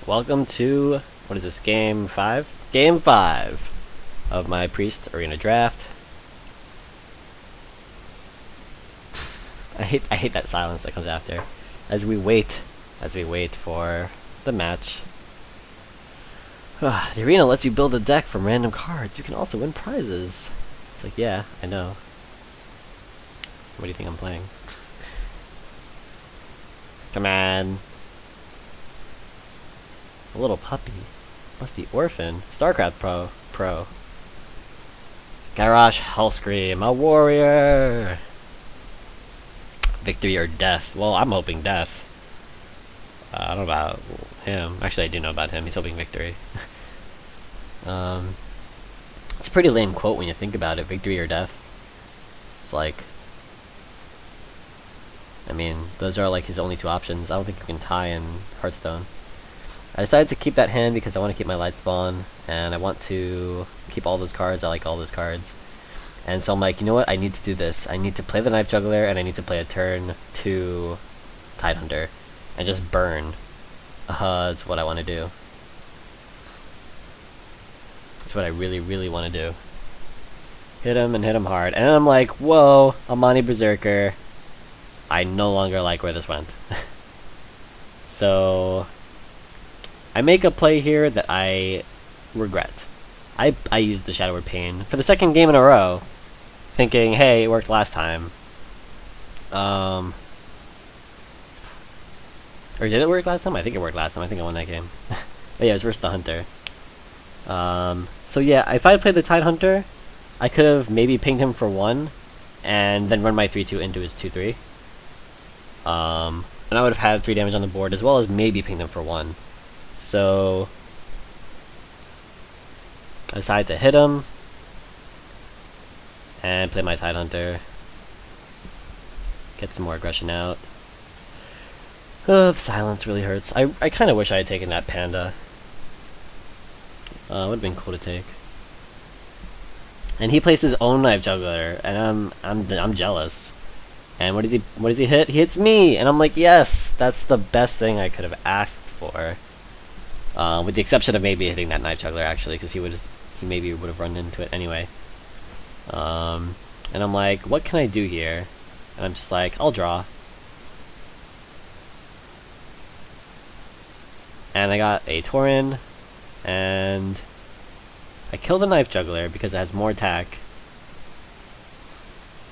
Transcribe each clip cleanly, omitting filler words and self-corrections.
Welcome to, what is this, game 5? Game 5 of my Priest Arena Draft. I hate that silence that comes after. As we wait for the match. The arena lets you build a deck from random cards. You can also win prizes. It's like, yeah, I know. What do you think I'm playing? Come on. A little puppy. Musty Orphan. StarCraft Pro. Garrosh Hellscream, a warrior! Victory or death. Well, I'm hoping death. I don't know about him. Actually, I do know about him. He's hoping victory. It's a pretty lame quote when you think about it. Victory or death. It's like, I mean, those are like his only two options. I don't think you can tie in Hearthstone. I decided to keep that hand because I want to keep my light spawn, and I want to keep all those cards. I like all those cards. And so I'm like, you know what? I need to do this. I need to play the Knife Juggler, and I need to play a turn 2 Tidehunter. And just burn. That's what I want to do. That's what I really, really want to do. Hit him and hit him hard. And I'm like, whoa, Amani Berserker. I no longer like where this went. So I make a play here that I regret. I used the Shadow Word Pain for the second game in a row, thinking, hey, it worked last time. Or did it work last time? I think it worked last time. I think I won that game. But yeah, it was versus the Hunter. So yeah, if I had played the Tidehunter, I could have maybe pinged him for 1, and then run my 3-2 into his 2-3. And I would have had 3 damage on the board, as well as maybe pinged him for 1. So I decided to hit him and play my Tidehunter. Get some more aggression out. The silence really hurts. I kind of wish I had taken that Panda. Would have been cool to take. And he plays his own Knife Juggler, and I'm jealous. And what does he hit? He hits me, and I'm like, yes, that's the best thing I could have asked for. With the exception of maybe hitting that Knife Juggler, actually, because he maybe would have run into it anyway. And I'm like, what can I do here? And I'm just like, I'll draw. And I got a Tauren, and I killed the Knife Juggler because it has more attack.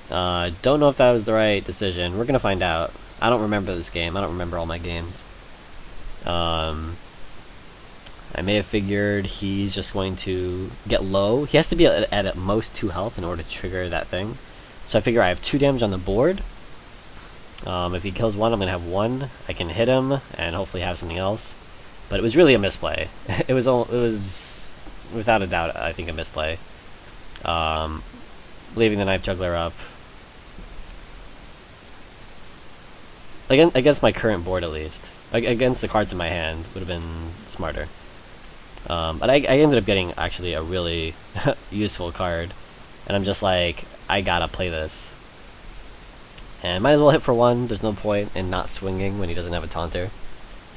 Don't know if that was the right decision. We're gonna find out. I don't remember this game. I don't remember all my games. I may have figured he's just going to get low. He has to be at most 2 health in order to trigger that thing. So I figure I have 2 damage on the board. If he kills 1, I'm gonna have 1. I can hit him and hopefully have something else. But it was really a misplay. It was without a doubt, I think, a misplay. Leaving the Knife Juggler up. Against my current board, at least. Against the cards in my hand, would have been smarter. But I ended up getting, actually, a really useful card. And I'm just like, I gotta play this. And might as well hit for 1. There's no point in not swinging when he doesn't have a Taunter.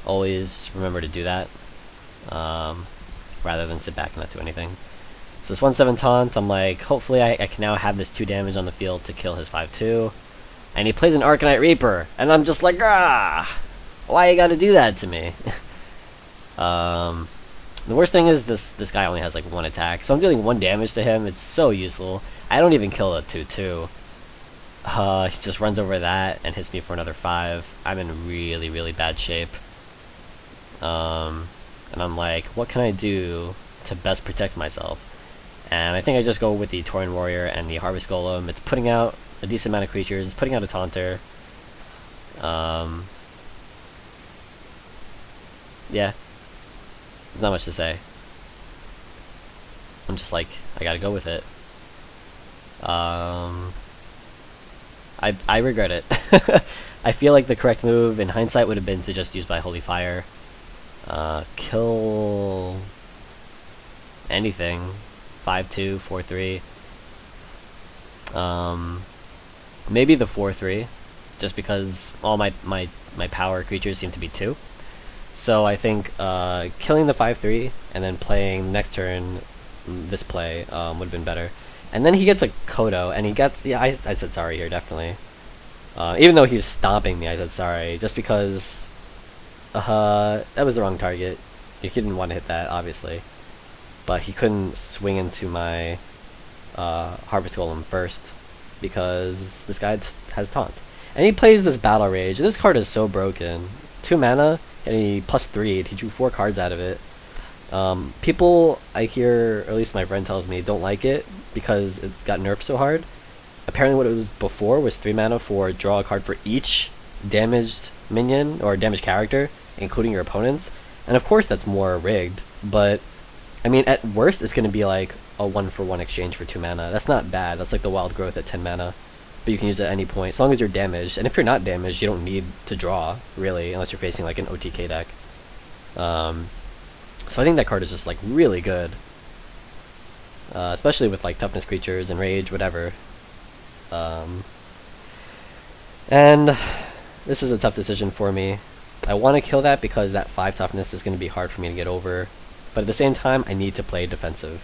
Always remember to do that. Rather than sit back and not do anything. So this 1/7 taunt, I'm like, hopefully I can now have this 2 damage on the field to kill his 5/2. And he plays an Arcanite Reaper, and I'm just like, why you gotta do that to me? The worst thing is this guy only has like 1 attack, so I'm dealing 1 damage to him. It's so useful. I don't even kill a 2/2. He just runs over that and hits me for another 5. I'm in really, really bad shape. And I'm like, what can I do to best protect myself? And I think I just go with the Tauren Warrior and the Harvest Golem. It's putting out a decent amount of creatures. It's putting out a Taunter. Yeah. There's not much to say. I'm just like, I gotta go with it. I regret it. I feel like the correct move in hindsight would have been to just use my Holy Fire. Kill anything. 5/2, 4/3. Maybe the 4/3, just because all my power creatures seem to be 2. So I think killing the 5/3 and then playing next turn this play would have been better. And then he gets a Kodo, and he gets, yeah, I said sorry here, definitely. Even though he's stomping me, I said sorry, just because that was the wrong target. He didn't want to hit that, obviously. But he couldn't swing into my Harvest Golem first, because this guy has Taunt. And he plays this Battle Rage, and this card is so broken. 2 mana, and he +3'd, he drew 4 cards out of it. People, I hear, or at least my friend tells me, don't like it, because it got nerfed so hard. Apparently what it was before was 3 mana for draw a card for each damaged minion, or damaged character, including your opponent's. And of course that's more rigged, but I mean, at worst it's going to be like a 1-for-1 exchange for 2 mana. That's not bad, that's like the Wild Growth at 10 mana. But you can use it at any point, as long as you're damaged. And if you're not damaged, you don't need to draw, really, unless you're facing like an OTK deck. So I think that card is just like really good. Especially with like toughness creatures and rage, whatever. And this is a tough decision for me. I want to kill that because that 5 toughness is going to be hard for me to get over. But at the same time, I need to play defensive.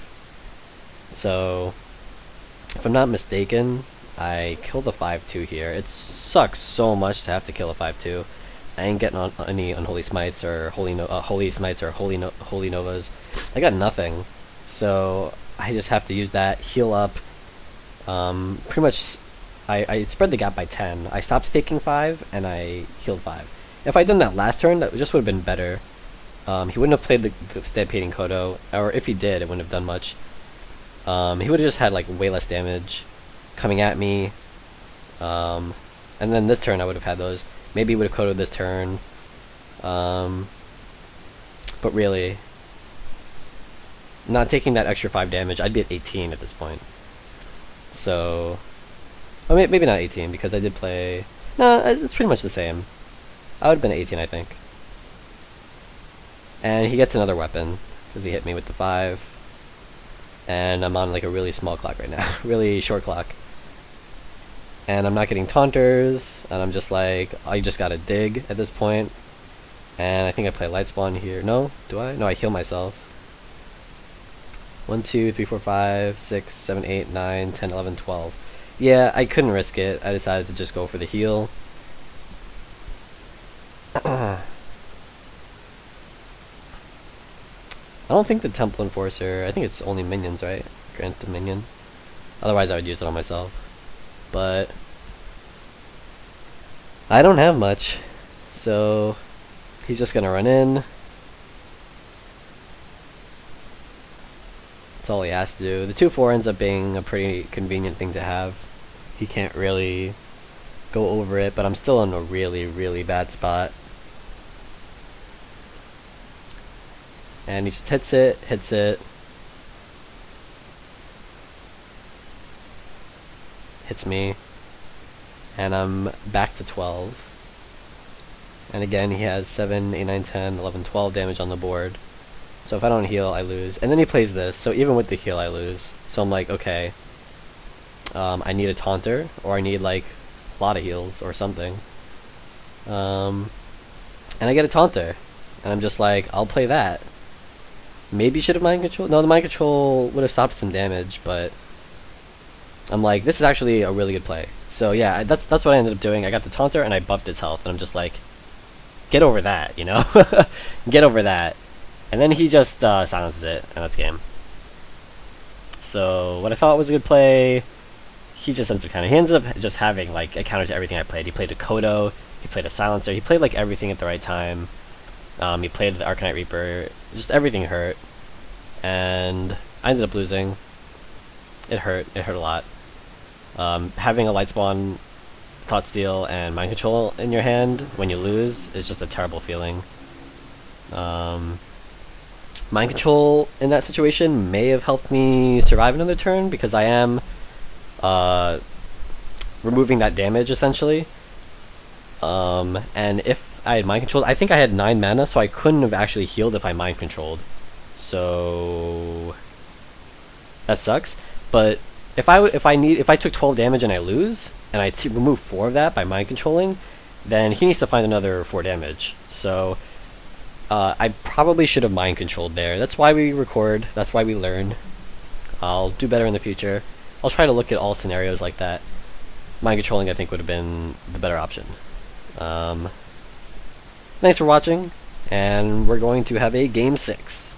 So, if I'm not mistaken, I killed the 5/2 here. It sucks so much to have to kill a 5/2. I ain't getting on any Unholy Smites or Holy Smites or Holy Novas. I got nothing. So, I just have to use that, heal up. Pretty much, I spread the gap by 10. I stopped taking 5, and I healed 5. If I'd done that last turn, that just would have been better. He wouldn't have played the Stampeding Kodo, or if he did, it wouldn't have done much. He would have just had like way less damage coming at me. And then this turn I would have had those. Maybe he would have Kodoed this turn. But really, not taking that extra 5 damage, I'd be at 18 at this point. So, I mean, maybe not 18, because I did play... No, it's pretty much the same. I would have been at 18, I think. And he gets another weapon, because he hit me with the 5. And I'm on like a really small clock right now. Really short clock. And I'm not getting taunters, and I'm just like, I just gotta dig at this point. And I think I play Light Spawn here. No? Do I? No, I heal myself. 1, 2, 3, 4, 5, 6, 7, 8, 9, 10, 11, 12. Yeah, I couldn't risk it. I decided to just go for the heal. I don't think the Temple Enforcer, I think it's only minions, right? Grant the minion. Otherwise I would use it on myself. But I don't have much. So he's just gonna run in. That's all he has to do. The 2/4 ends up being a pretty convenient thing to have. He can't really go over it, but I'm still in a really, really bad spot. And he just hits it, hits me, and I'm back to 12. And again, he has 7, 8, 9, 10, 11, 12 damage on the board. So if I don't heal, I lose. And then he plays this, so even with the heal, I lose. So I'm like, okay, I need a taunter, or I need like a lot of heals or something. And I get a taunter, and I'm just like, I'll play that. Maybe should have mind control. No, the mind control would have stopped some damage, but I'm like, this is actually a really good play. So yeah, that's what I ended up doing. I got the taunter and I buffed its health, and I'm just like, get over that, you know? Get over that. And then he just silences it, and that's game. So what I thought was a good play, he just ends up counter. He ends up just having like a counter to everything I played. He played a Kodo, he played a silencer, he played like everything at the right time. He played the Arcanite Reaper, just everything hurt, and I ended up losing. It hurt a lot. Having a Light Spawn, Thought Steal, and Mind Control in your hand when you lose is just a terrible feeling. Mind Control in that situation may have helped me survive another turn, because I am removing that damage, essentially. And if I had mind controlled, I think I had 9 mana, so I couldn't have actually healed if I mind controlled. So that sucks. But if I took 12 damage and I lose, and I remove 4 of that by mind controlling, then he needs to find another 4 damage. So I probably should have mind controlled there. That's why we record. That's why we learn. I'll do better in the future. I'll try to look at all scenarios like that. Mind controlling, I think, would have been the better option. Thanks for watching, and we're going to have a game 6.